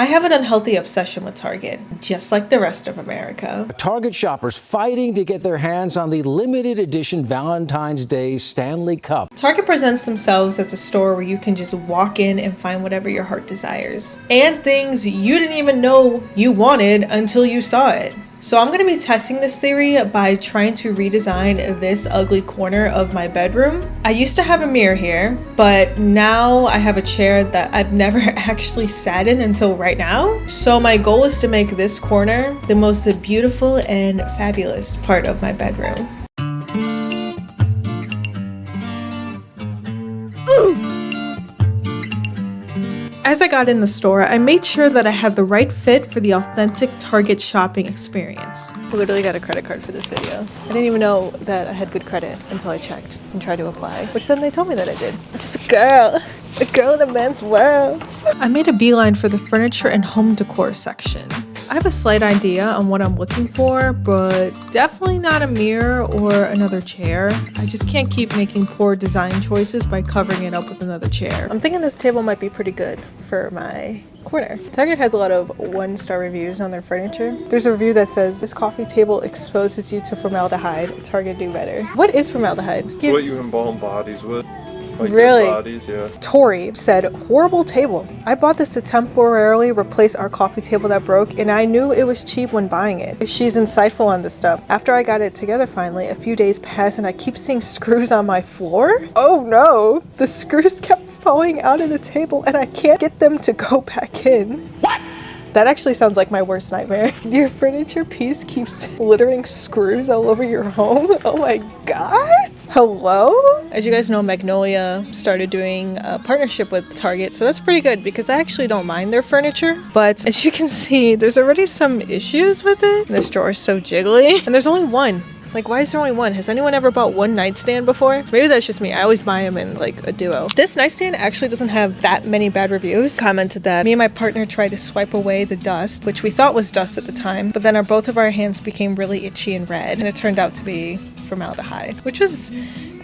I have an unhealthy obsession with Target, just like the rest of America. Target shoppers fighting to get their hands on the limited edition Valentine's Day Stanley Cup. Target presents themselves as a store where you can just walk in and find whatever your heart desires. And things you didn't even know you wanted until you saw it. So I'm going to be testing this theory by trying to redesign this ugly corner of my bedroom. I used to have a mirror here, but now I have a chair that I've never actually sat in until right now. So my goal is to make this corner the most beautiful and fabulous part of my bedroom. As I got in the store, I made sure that I had the right fit for the authentic Target shopping experience. I literally got a credit card for this video. I didn't even know that I had good credit until I checked and tried to apply, which then they told me that I did. I'm just a girl in a man's world. I made a beeline for the furniture and home decor section. I have a slight idea on what I'm looking for, but definitely not a mirror or another chair. I just can't keep making poor design choices by covering it up with another chair. I'm thinking this table might be pretty good for my corner. Target has a lot of 1-star reviews on their furniture. There's a review that says, "This coffee table exposes you to formaldehyde. Target do better." What is formaldehyde? It's what you embalm bodies with. Like really? Bodies, yeah. Tori said, "Horrible table. I bought this to temporarily replace our coffee table that broke, and I knew it was cheap when buying it." She's insightful on this stuff. After I got it together finally, a few days passed and I keep seeing screws on my floor. Oh no! The screws kept falling out of the table and I can't get them to go back in. What? That actually sounds like my worst nightmare. Your furniture piece keeps littering screws all over your home? Oh my god! Hello? As you guys know, Magnolia started doing a partnership with Target, so that's pretty good because I actually don't mind their furniture. But as you can see, there's already some issues with it. This drawer is so jiggly, and there's only one. Like, why is there only one? Has anyone ever bought one nightstand before? So maybe that's just me. I always buy them in like a duo. This nightstand actually doesn't have that many bad reviews. Commented that me and my partner tried to swipe away the dust, which we thought was dust at the time, but then both of our hands became really itchy and red, and it turned out to be formaldehyde, which was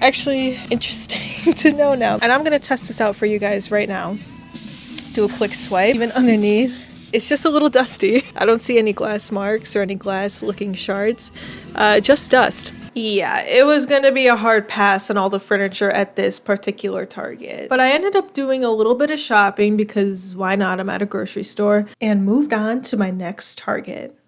actually interesting to know now. And I'm gonna test this out for you guys right now. Do a quick swipe, even underneath. It's just a little dusty. I don't see any glass marks or any glass looking shards, just dust. Yeah, it was gonna be a hard pass on all the furniture at this particular Target. But I ended up doing a little bit of shopping because why not? I'm at a grocery store, and moved on to my next Target.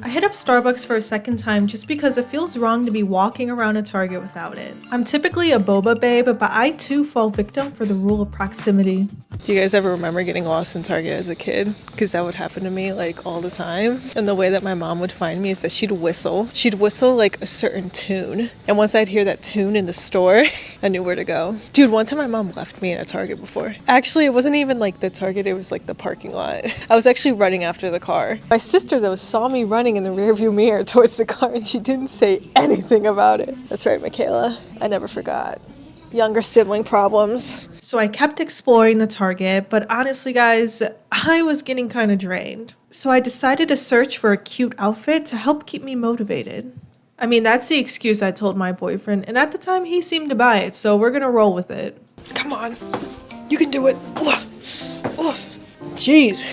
I hit up Starbucks for a second time just because it feels wrong to be walking around a Target without it. I'm typically a boba babe, but I too fall victim for the rule of proximity. Do you guys ever remember getting lost in Target as a kid? Because that would happen to me like all the time. And the way that my mom would find me is that she'd whistle. She'd whistle like a certain tune. And once I'd hear that tune in the store, I knew where to go. Dude, one time my mom left me in a Target before. Actually, it wasn't even like the Target, it was like the parking lot. I was actually running after the car. My sister though saw me running in the rearview mirror towards the car and she didn't say anything about it. That's right, Michaela. I never forgot. Younger sibling problems. So I kept exploring the Target, but honestly guys, I was getting kind of drained. So I decided to search for a cute outfit to help keep me motivated. I mean, that's the excuse I told my boyfriend, and at the time he seemed to buy it, so we're gonna roll with it. Come on, you can do it. Jeez.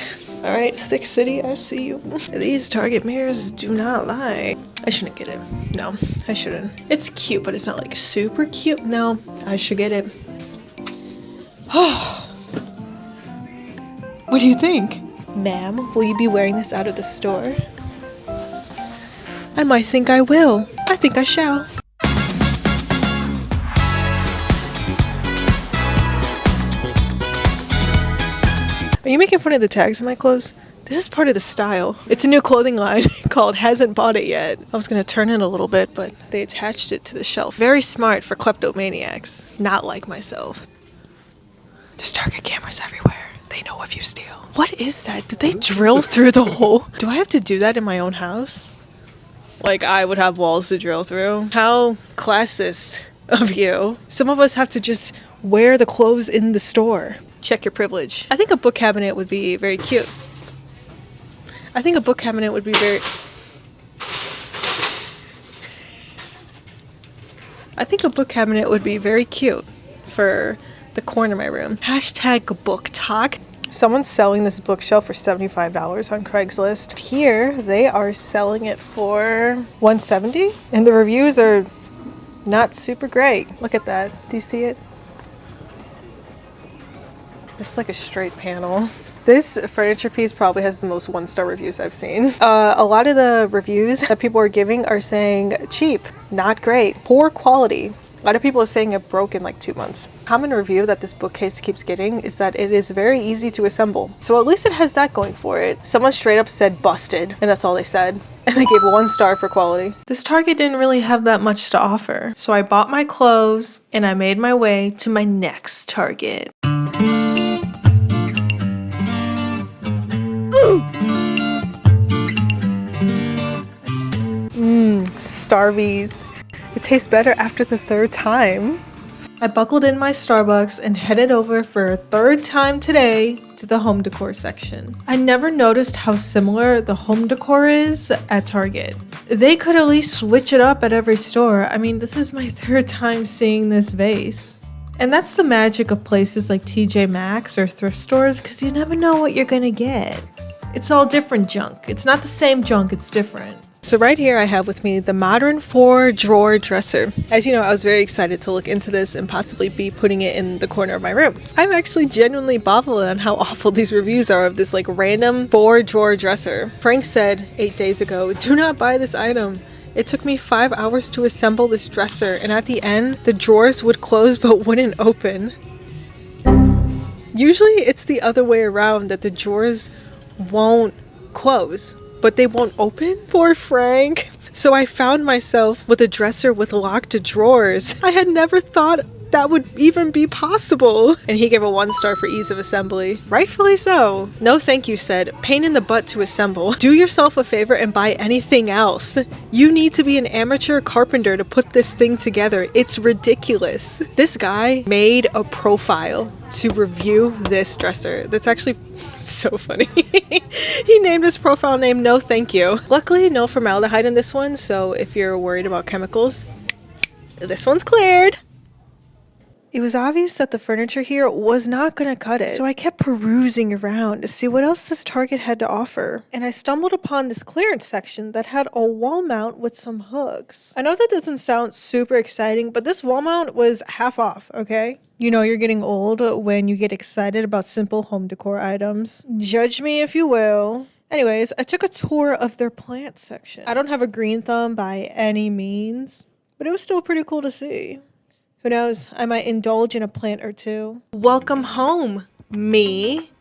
All right, Thick City, I see you. These Target mirrors do not lie. I shouldn't get it. No, I shouldn't. It's cute, but it's not like super cute. No, I should get it. What do you think? Ma'am, will you be wearing this out of the store? I might think I will. I think I shall. Are you making fun of the tags on my clothes? This is part of the style. It's a new clothing line called Hasn't Bought It Yet. I was gonna turn it a little bit, but they attached it to the shelf. Very smart for kleptomaniacs. Not like myself. There's Target cameras everywhere. They know if you steal. What is that? Did they drill through the hole? Do I have to do that in my own house? Like I would have walls to drill through? How classist of you. Some of us have to just wear the clothes in the store. Check your privilege. I think a book cabinet would be very cute. I think a book cabinet would be very... I think a book cabinet would be very cute for the corner of my room. Hashtag book talk. Someone's selling this bookshelf for $75 on Craigslist. Here, they are selling it for $170, and the reviews are not super great. Look at that. Do you see it? It's like a straight panel. This furniture piece probably has the most one-star reviews I've seen. A lot of the reviews that people are giving are saying cheap, not great, poor quality. A lot of people are saying it broke in like 2 months. Common review that this bookcase keeps getting is that it is very easy to assemble. So at least it has that going for it. Someone straight up said busted, and that's all they said. And they gave 1 star for quality. This Target didn't really have that much to offer. So I bought my clothes and I made my way to my next Target. Starbies. It tastes better after the 3rd time. I buckled in my Starbucks and headed over for a 3rd time today to the home decor section. I never noticed how similar the home decor is at Target. They could at least switch it up at every store. I mean, this is my 3rd time seeing this vase. And that's the magic of places like TJ Maxx or thrift stores, because you never know what you're gonna get. It's all different junk. It's not the same junk, it's different. So right here I have with me the modern 4-drawer dresser. As you know, I was very excited to look into this and possibly be putting it in the corner of my room. I'm actually genuinely baffled on how awful these reviews are of this like random 4-drawer dresser. Frank said 8 days ago, do not buy this item. It took me 5 hours to assemble this dresser, and at the end, the drawers would close but wouldn't open. Usually it's the other way around, that the drawers won't close, but they won't open? Poor Frank. So I found myself with a dresser with locked drawers. I had never thought that would even be possible. And he gave a 1 star for ease of assembly. Rightfully so. No thank you said, pain in the butt to assemble. Do yourself a favor and buy anything else. You need to be an amateur carpenter to put this thing together. It's ridiculous. This guy made a profile to review this dresser. That's actually so funny. He named his profile name No Thank You. Luckily, no formaldehyde in this one, so if you're worried about chemicals, this one's cleared. It was obvious that the furniture here was not gonna cut it, so I kept perusing around to see what else this Target had to offer. And I stumbled upon this clearance section that had a wall mount with some hooks. I know that doesn't sound super exciting, but this wall mount was half off, okay? You know you're getting old when you get excited about simple home decor items. Judge me if you will. Anyways, I took a tour of their plant section. I don't have a green thumb by any means, but it was still pretty cool to see. Who knows, I might indulge in a plant or two. Welcome home, me,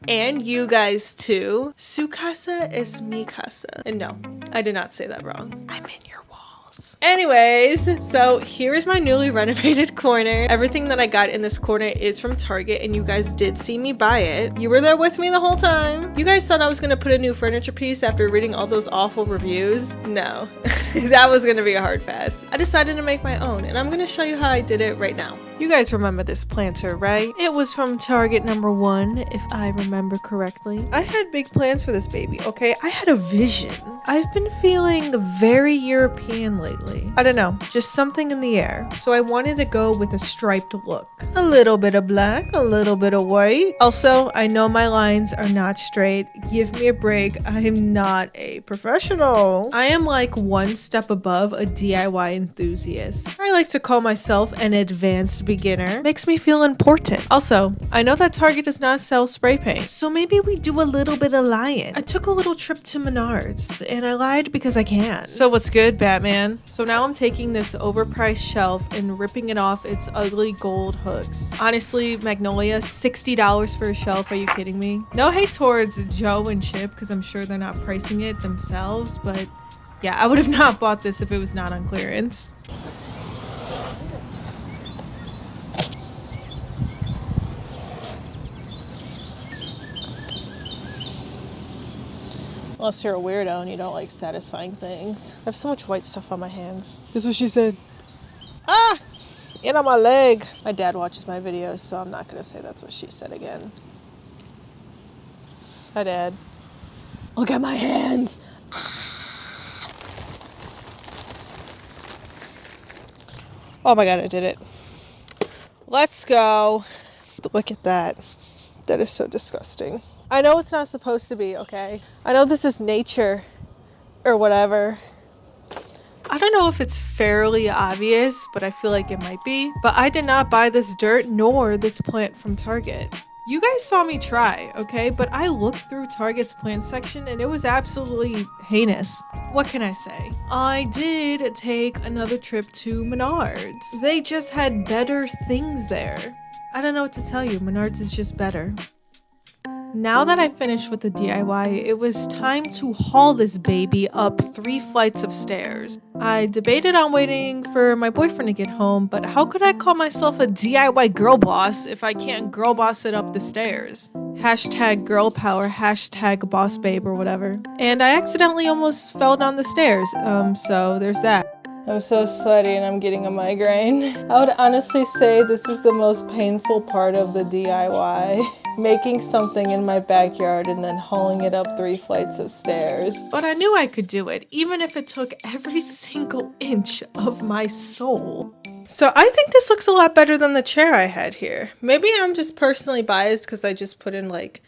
and you guys too. Su casa es mi casa. And no, I did not say that wrong. I'm in your walls. Anyways, so here is my newly renovated corner. Everything that I got in this corner is from Target, and you guys did see me buy it. You were there with me the whole time. You guys thought I was gonna put a new furniture piece after reading all those awful reviews. No, that was gonna be a hard pass. I decided to make my own, and I'm gonna show you how I did it right now. You guys remember this planter, right? It was from Target #1, if I remember correctly. I had big plans for this baby, okay? I had a vision. I've been feeling very European lately. I don't know, just something in the air. So I wanted to go with a striped look. A little bit of black, a little bit of white. Also, I know my lines are not straight. Give me a break. I am not a professional. I am like 1 step above a DIY enthusiast. I like to call myself an advanced beginner. Makes me feel important. Also, I know that Target does not sell spray paint, so maybe we do a little bit of lying. I took a little trip to Menards, and I lied because I can. So what's good, Batman? So now I'm taking this overpriced shelf and ripping it off its ugly gold hooks. Honestly, Magnolia, $60 for a shelf, are you kidding me? No hate towards Joe and Chip, because I'm sure they're not pricing it themselves, but yeah, I would have not bought this if it was not on clearance. Unless you're a weirdo and you don't like satisfying things. I have so much white stuff on my hands. This is what she said. Ah! In on my leg. My dad watches my videos, so I'm not gonna say that's what she said again. Hi, Dad. Look at my hands. Oh my god, I did it. Let's go. Look at that. That is so disgusting. I know it's not supposed to be, okay? I know this is nature or whatever. I don't know if it's fairly obvious, but I feel like it might be. But I did not buy this dirt nor this plant from Target. You guys saw me try, okay? But I looked through Target's plant section and it was absolutely heinous. What can I say? I did take another trip to Menards. They just had better things there. I don't know what to tell you. Menards is just better. Now that I finished with the DIY, it was time to haul this baby up 3 flights of stairs. I debated on waiting for my boyfriend to get home, but how could I call myself a DIY girl boss if I can't girl boss it up the stairs? Hashtag girl power, hashtag boss babe or whatever. And I accidentally almost fell down the stairs, so there's that. I'm so sweaty and I'm getting a migraine. I would honestly say this is the most painful part of the DIY. Making something in my backyard and then hauling it up 3 flights of stairs. But I knew I could do it, even if it took every single inch of my soul. So I think this looks a lot better than the chair I had here. Maybe I'm just personally biased because I just put in like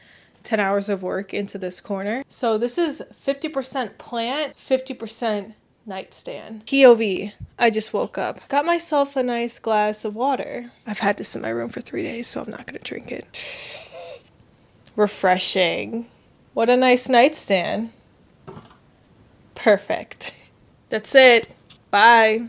10 hours of work into this corner. So this is 50% plant, 50% nightstand. POV, I just woke up. Got myself a nice glass of water. I've had this in my room for 3 days, so I'm not gonna drink it. Refreshing. What a nice nightstand. Perfect. That's it. Bye.